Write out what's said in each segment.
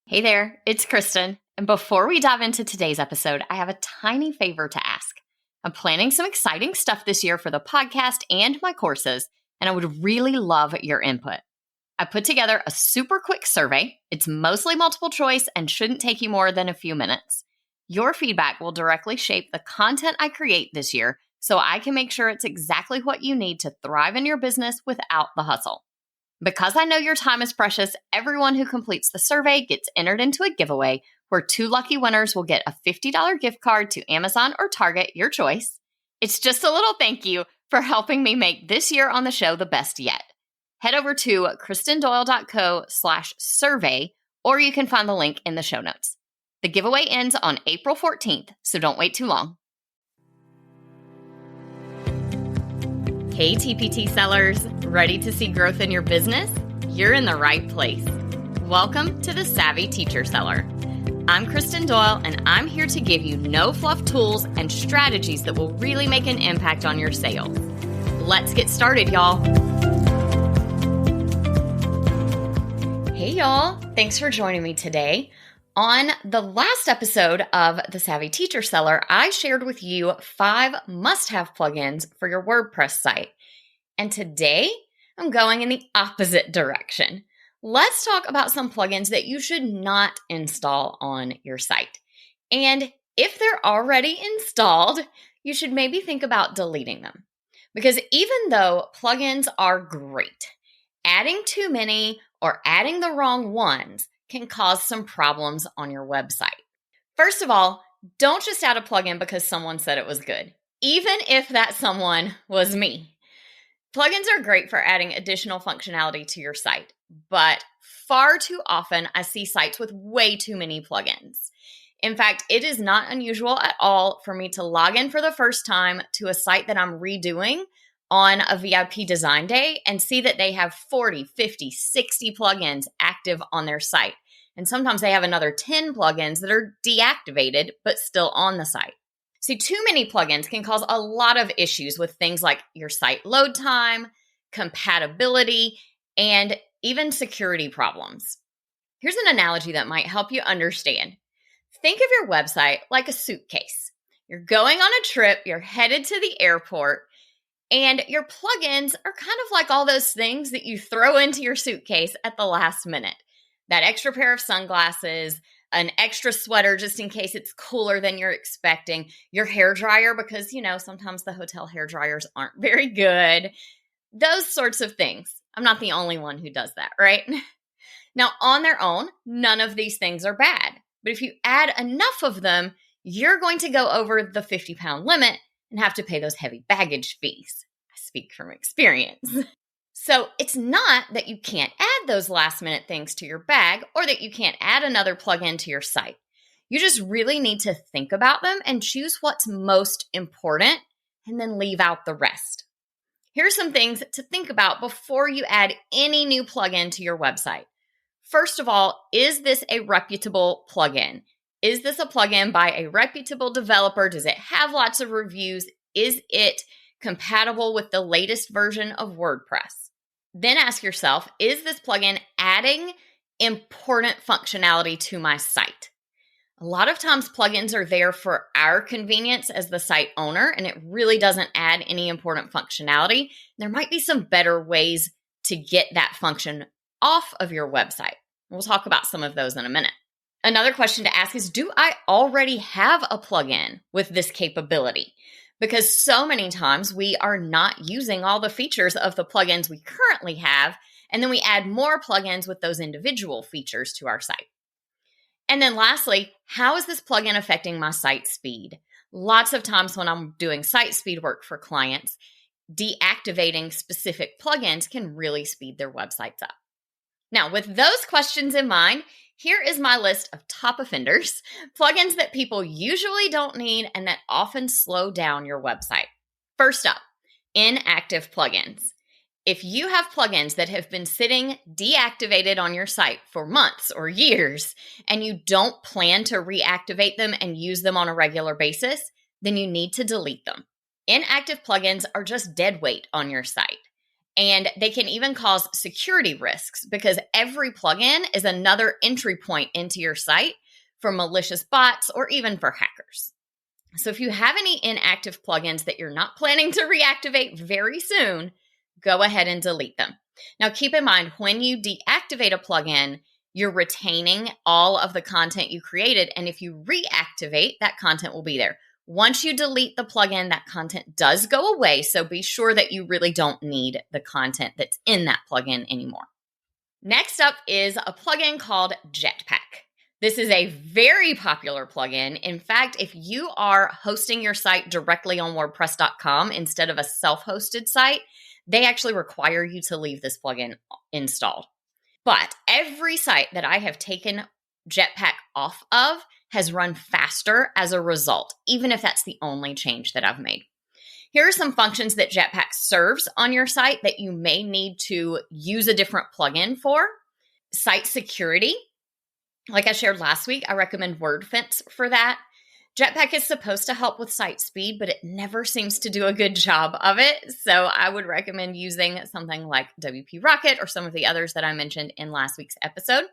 Hey there, it's Kristen. And before we dive into today's episode, I have a tiny favor to ask. I'm planning some exciting stuff this year for the podcast and my courses, and I would really love your input. I put together a super quick survey. It's mostly multiple choice and shouldn't take you more than a few minutes. Your feedback will directly shape the content I create this year, so I can make sure it's exactly what you need to thrive in your business without the hustle. Because I know your time is precious, everyone who completes the survey gets entered into a giveaway where 2 lucky winners will get a $50 gift card to Amazon or Target, your choice. It's just a little thank you for helping me make this year on the show the best yet. Head over to kristendoyle.co/survey, or you can find the link in the show notes. The giveaway ends on April 14th, so don't wait too long. Hey TPT sellers, ready to see growth in your business? You're in the right place. Welcome to the Savvy Teacher Seller. I'm Kristen Doyle, and I'm here to give you no-fluff tools and strategies that will really make an impact on your sales. Let's get started, y'all. Hey, y'all. Thanks for joining me today. On the last episode of the Savvy Teacher Seller, I shared with you 5 must-have plugins for your WordPress site. And today, I'm going in the opposite direction. Let's talk about some plugins that you should not install on your site. And if they're already installed, you should maybe think about deleting them. Because even though plugins are great, adding too many or adding the wrong ones can cause some problems on your website. First of all, don't just add a plugin because someone said it was good, even if that someone was me. Plugins are great for adding additional functionality to your site, but far too often I see sites with way too many plugins. In fact, it is not unusual at all for me to log in for the first time to a site that I'm redoing on a VIP design day and see that they have 40, 50, 60 plugins active on their site. And sometimes they have another 10 plugins that are deactivated but still on the site. See, too many plugins can cause a lot of issues with things like your site load time, compatibility, and even security problems. Here's an analogy that might help you understand. Think of your website like a suitcase. You're going on a trip, you're headed to the airport, and your plugins are kind of like all those things that you throw into your suitcase at the last minute. That extra pair of sunglasses, an extra sweater just in case it's cooler than you're expecting, your hair dryer because, sometimes the hotel hair dryers aren't very good. Those sorts of things. I'm not the only one who does that, right? Now, on their own, none of these things are bad. But if you add enough of them, you're going to go over the 50-pound limit and have to pay those heavy baggage fees. I speak from experience. So it's not that you can't add those last-minute things to your bag or that you can't add another plugin to your site. You just really need to think about them and choose what's most important and then leave out the rest. Here are some things to think about before you add any new plugin to your website. First of all, is this a reputable plugin? Is this a plugin by a reputable developer? Does it have lots of reviews? Is it compatible with the latest version of WordPress? Then ask yourself, is this plugin adding important functionality to my site? A lot of times plugins are there for our convenience as the site owner, and it really doesn't add any important functionality. There might be some better ways to get that function off of your website. We'll talk about some of those in a minute. Another question to ask is, do I already have a plugin with this capability? Because so many times we are not using all the features of the plugins we currently have, and then we add more plugins with those individual features to our site. And then lastly, how is this plugin affecting my site speed? Lots of times when I'm doing site speed work for clients, deactivating specific plugins can really speed their websites up. Now, with those questions in mind, here is my list of top offenders, plugins that people usually don't need and that often slow down your website. First up, inactive plugins. If you have plugins that have been sitting deactivated on your site for months or years, and you don't plan to reactivate them and use them on a regular basis, then you need to delete them. Inactive plugins are just dead weight on your site. And they can even cause security risks because every plugin is another entry point into your site for malicious bots or even for hackers. So if you have any inactive plugins that you're not planning to reactivate very soon, go ahead and delete them. Now, keep in mind, when you deactivate a plugin, you're retaining all of the content you created. And if you reactivate, that content will be there. Once you delete the plugin, that content does go away. So be sure that you really don't need the content that's in that plugin anymore. Next up is a plugin called Jetpack. This is a very popular plugin. In fact, if you are hosting your site directly on WordPress.com instead of a self-hosted site, they actually require you to leave this plugin installed. But every site that I have taken Jetpack off of has run faster as a result, even if that's the only change that I've made. Here are some functions that Jetpack serves on your site that you may need to use a different plugin for. Site security. Like I shared last week, I recommend WordFence for that. Jetpack is supposed to help with site speed, but it never seems to do a good job of it. So I would recommend using something like WP Rocket or some of the others that I mentioned in last week's episode.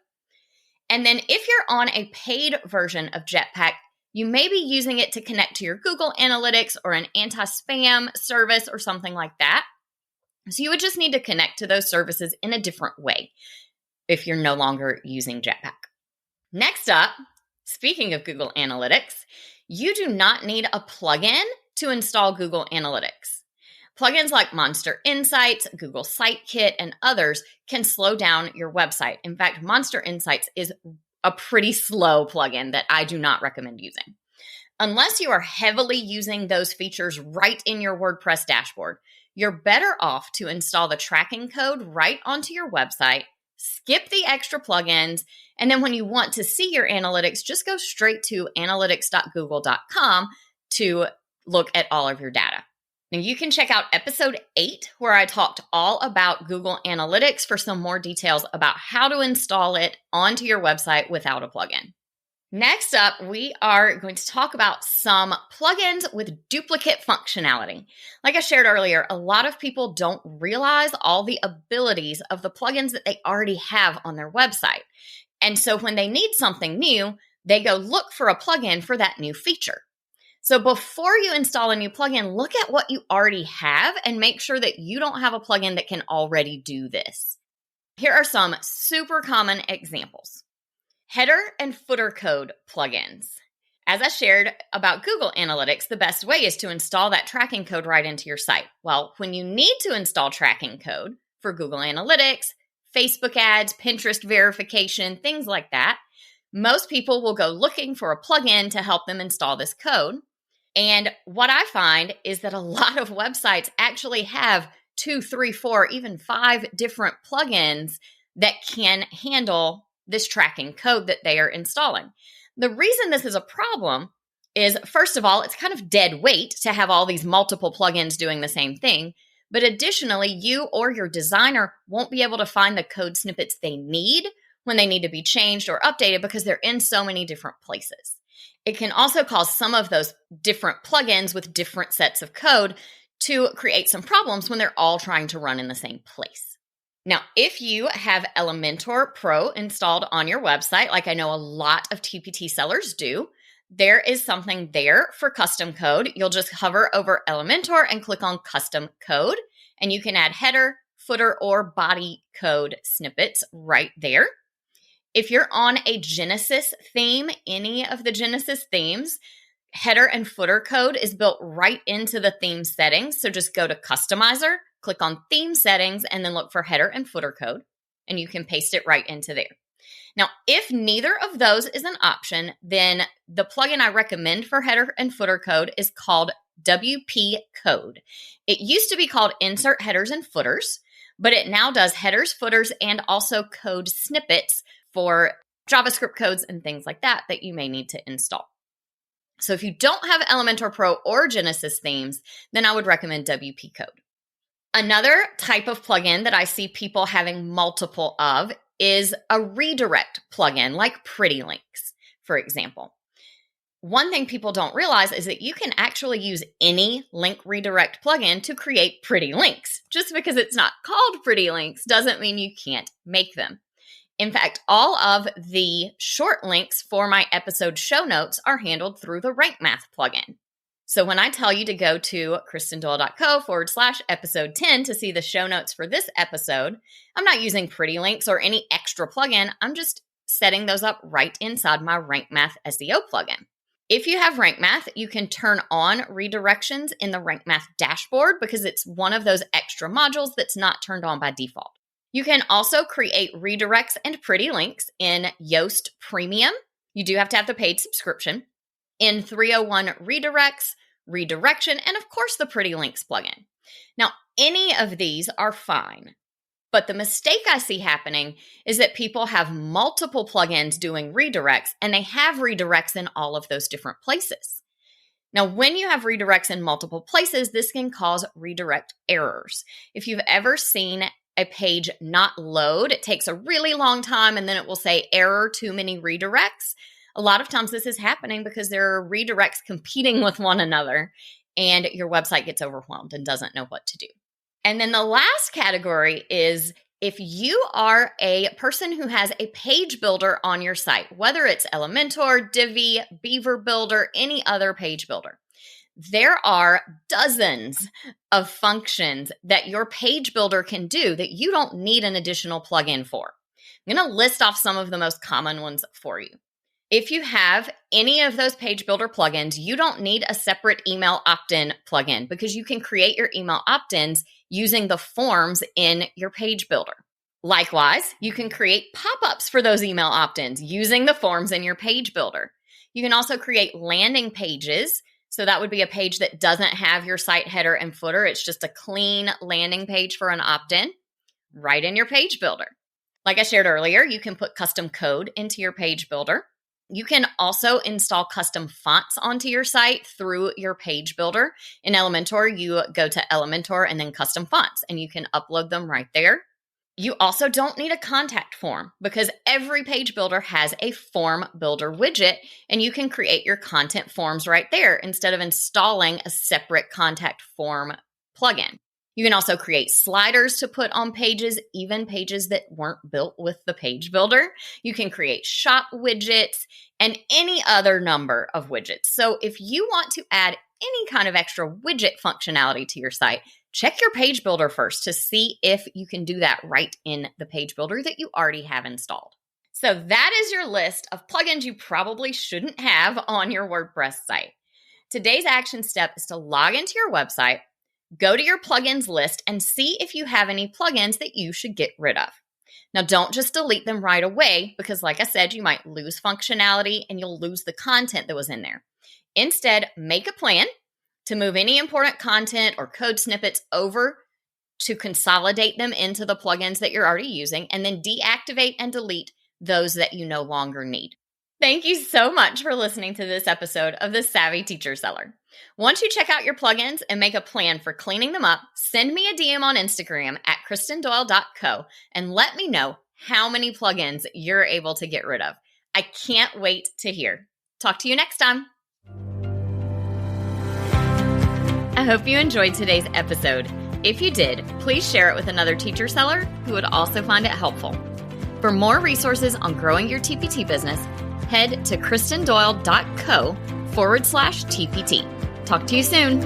And then if you're on a paid version of Jetpack, you may be using it to connect to your Google Analytics or an anti-spam service or something like that. So you would just need to connect to those services in a different way if you're no longer using Jetpack. Next up, speaking of Google Analytics, you do not need a plugin to install Google Analytics. Plugins like Monster Insights, Google Sitekit, and others can slow down your website. In fact, Monster Insights is a pretty slow plugin that I do not recommend using. Unless you are heavily using those features right in your WordPress dashboard, you're better off to install the tracking code right onto your website, skip the extra plugins, and then when you want to see your analytics, just go straight to analytics.google.com to look at all of your data. Now, you can check out episode 8, where I talked all about Google Analytics for some more details about how to install it onto your website without a plugin. Next up, we are going to talk about some plugins with duplicate functionality. Like I shared earlier, a lot of people don't realize all the abilities of the plugins that they already have on their website. And so when they need something new, they go look for a plugin for that new feature. So before you install a new plugin, look at what you already have and make sure that you don't have a plugin that can already do this. Here are some super common examples. Header and footer code plugins. As I shared about Google Analytics, the best way is to install that tracking code right into your site. Well, when you need to install tracking code for Google Analytics, Facebook ads, Pinterest verification, things like that, most people will go looking for a plugin to help them install this code. And what I find is that a lot of websites actually have 2, 3, 4, even 5 different plugins that can handle this tracking code that they are installing. The reason this is a problem is, first of all, it's kind of dead weight to have all these multiple plugins doing the same thing. But additionally, you or your designer won't be able to find the code snippets they need when they need to be changed or updated because they're in so many different places. It can also cause some of those different plugins with different sets of code to create some problems when they're all trying to run in the same place. Now, if you have Elementor Pro installed on your website, like I know a lot of TPT sellers do, there is something there for custom code. You'll just hover over Elementor and click on custom code, and you can add header, footer, or body code snippets right there. If you're on a Genesis theme, any of the Genesis themes, header and footer code is built right into the theme settings. So just go to Customizer, click on Theme Settings, and then look for header and footer code, and you can paste it right into there. Now, if neither of those is an option, then the plugin I recommend for header and footer code is called WP Code. It used to be called Insert Headers and Footers, but it now does headers, footers, and also code snippets for JavaScript codes and things like that that you may need to install. So if you don't have Elementor Pro or Genesis themes, then I would recommend WP Code. Another type of plugin that I see people having multiple of is a redirect plugin like Pretty Links, for example. One thing people don't realize is that you can actually use any link redirect plugin to create pretty links. Just because it's not called pretty links doesn't mean you can't make them. In fact, all of the short links for my episode show notes are handled through the Rank Math plugin. So when I tell you to go to kristendoyle.co/episode 10 to see the show notes for this episode, I'm not using pretty links or any extra plugin. I'm just setting those up right inside my Rank Math SEO plugin. If you have Rank Math, you can turn on redirections in the Rank Math dashboard because it's one of those extra modules that's not turned on by default. You can also create redirects and pretty links in Yoast Premium. You do have to have the paid subscription. In 301 Redirects, Redirection, and of course the Pretty Links plugin. Now, any of these are fine. But the mistake I see happening is that people have multiple plugins doing redirects, and they have redirects in all of those different places. Now, when you have redirects in multiple places, this can cause redirect errors. If you've ever seen a page not load, it takes a really long time, and then it will say error, too many redirects. A lot of times this is happening because there are redirects competing with one another, and your website gets overwhelmed and doesn't know what to do. And then the last category is if you are a person who has a page builder on your site, whether it's Elementor, Divi, Beaver Builder, any other page builder. There are dozens of functions that your page builder can do that you don't need an additional plugin for. I'm going to list off some of the most common ones for you. If you have any of those page builder plugins, you don't need a separate email opt-in plugin because you can create your email opt-ins using the forms in your page builder. Likewise, you can create pop-ups for those email opt-ins using the forms in your page builder. You can also create landing pages. So that would be a page that doesn't have your site header and footer. It's just a clean landing page for an opt-in right in your page builder. Like I shared earlier, you can put custom code into your page builder. You can also install custom fonts onto your site through your page builder. In Elementor, you go to Elementor and then custom fonts, and you can upload them right there. You also don't need a contact form because every page builder has a form builder widget, and you can create your content forms right there instead of installing a separate contact form plugin. You can also create sliders to put on pages, even pages that weren't built with the page builder. You can create shop widgets and any other number of widgets. So if you want to add any kind of extra widget functionality to your site, check your page builder first to see if you can do that right in the page builder that you already have installed. So that is your list of plugins you probably shouldn't have on your WordPress site. Today's action step is to log into your website, go to your plugins list, and see if you have any plugins that you should get rid of. Now, don't just delete them right away because, like I said, you might lose functionality and you'll lose the content that was in there. Instead, make a plan to move any important content or code snippets over to consolidate them into the plugins that you're already using, and then deactivate and delete those that you no longer need. Thank you so much for listening to this episode of The Savvy Teacher Seller. Once you check out your plugins and make a plan for cleaning them up, send me a DM on Instagram at kristendoyle.co and let me know how many plugins you're able to get rid of. I can't wait to hear. Talk to you next time. I hope you enjoyed today's episode. If you did, please share it with another teacher seller who would also find it helpful. For more resources on growing your TPT business, head to kristendoyle.co/TPT. Talk to you soon.